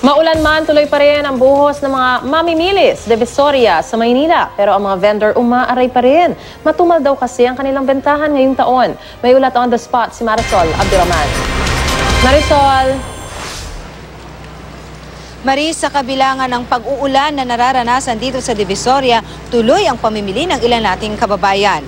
Maulan man, tuloy pa rin ang buhos ng mga mamimilis, Divisoria sa Maynila. Pero ang mga vendor umaaray pa rin. Matumal daw kasi ang kanilang bentahan ngayong taon. May ulat on the spot si Marisol Abdurrahman. Marisol. Maris, sa kabilangan ng pag-uulan na nararanasan dito sa Divisoria, tuloy ang pamimili ng ilan nating kababayan.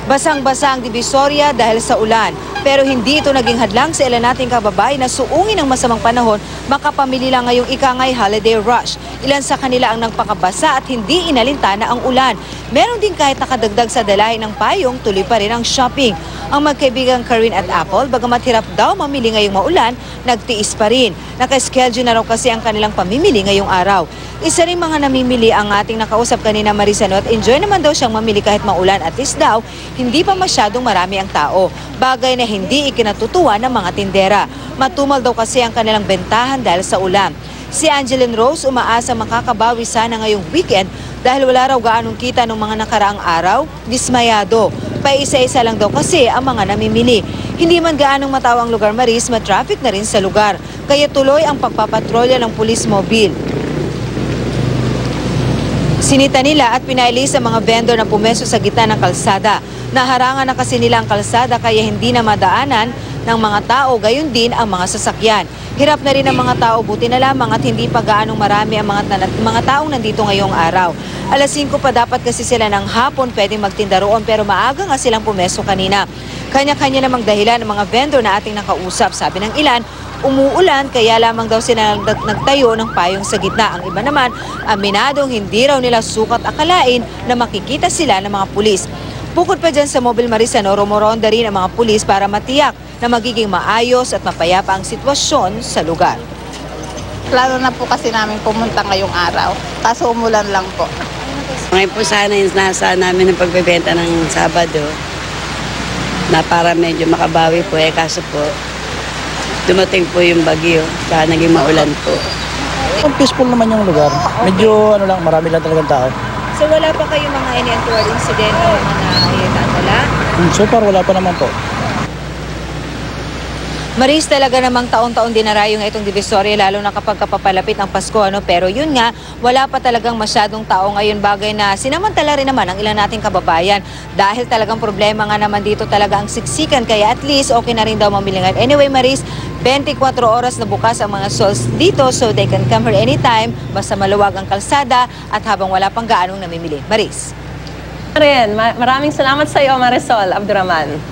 Basang-basa ang Divisoria dahil sa ulan. Pero hindi ito naging hadlang sa ilan nating kababayan na suungin ng masamang panahon, makapamili lang ngayong ikangay holiday rush. Ilan sa kanila ang nagpakabasa at hindi inalintana ang ulan. Meron din kahit nakadagdag sa dalahin ng payong, tuloy pa rin ang shopping. Ang magkaibigang Karin at Apple, bagamat hirap daw mamili ngayong maulan, nagtiis pa rin. Naka-schedule na raw kasi ang kanilang pamimili ngayong araw. Isa rin mga namimili ang ating nakausap kanina, Marisano, at enjoy naman daw siyang mamili kahit maulan, at least daw hindi pa masyadong marami ang tao. Bagay na hindi ikinatutuwa ng mga tindera. Matumal daw kasi ang kanilang bentahan dahil sa ulan. Si Angeline Rose umaasa makakabawi sana ngayong weekend dahil wala raw gaanong kita ng mga nakaraang araw. Dismayado. Paisa-isa lang daw kasi ang mga namimili. Hindi man gaanong matao ang lugar, Maris, matraffic na rin sa lugar. Kaya tuloy ang pagpapatrolya ng police mobile. Sinita nila at pinailis ang mga vendor na pumeso sa gitna ng kalsada. Naharangan na kasi nila ang kalsada kaya hindi na madaanan ng mga tao, gayon din ang mga sasakyan. Hirap na rin ang mga tao, buti na lamang at hindi pa gaanong marami ang mga taong nandito ngayong araw. Alas 5 pa dapat kasi sila ng hapon pwedeng magtinda roon, pero maaga nga silang pumeso kanina. Kanya-kanya namang dahilan ng mga vendor na ating nakausap. Sabi ng ilan, umuulan kaya lamang daw sila nagtayo ng payong sa gitna. Ang iba naman, aminadong hindi raw nila sukat akalain na makikita sila ng mga pulis. Bukod pa dyan sa mobile, Marisano, rumoronda rin ang mga pulis para matiyak na magiging maayos at mapayapa ang sitwasyon sa lugar. Plano na po kasi namin pumunta ngayong araw, kaso umulan lang po. Ngayon po sana yung nasa namin ng pagbebenta ng Sabado na para medyo makabawi po, kaso po dumating po yung bagyo, kaya naging maulan po. Peaceful naman yung lugar. Medyo marami lang talagang tao. So wala pa kayong mga untoward incident o mga naitatala? So far wala pa naman po. Maris, talaga namang taon-taon dinarayo nga itong Divisoria, lalo na kapag kapapalapit ang Pasko, ano? Pero yun nga, wala pa talagang masyadong tao ngayon, bagay na sinamantala rin naman ang ilan nating kababayan. Dahil talagang problema nga naman dito talaga ang siksikan, kaya at least okay na rin daw mamili ngayon. Anyway, Maris, 24 oras na bukas ang mga stalls dito, so they can come here anytime, basta maluwag ang kalsada at habang wala pang gaanong namimili. Maris. Maraming salamat sa iyo, Marisol Abdurrahman.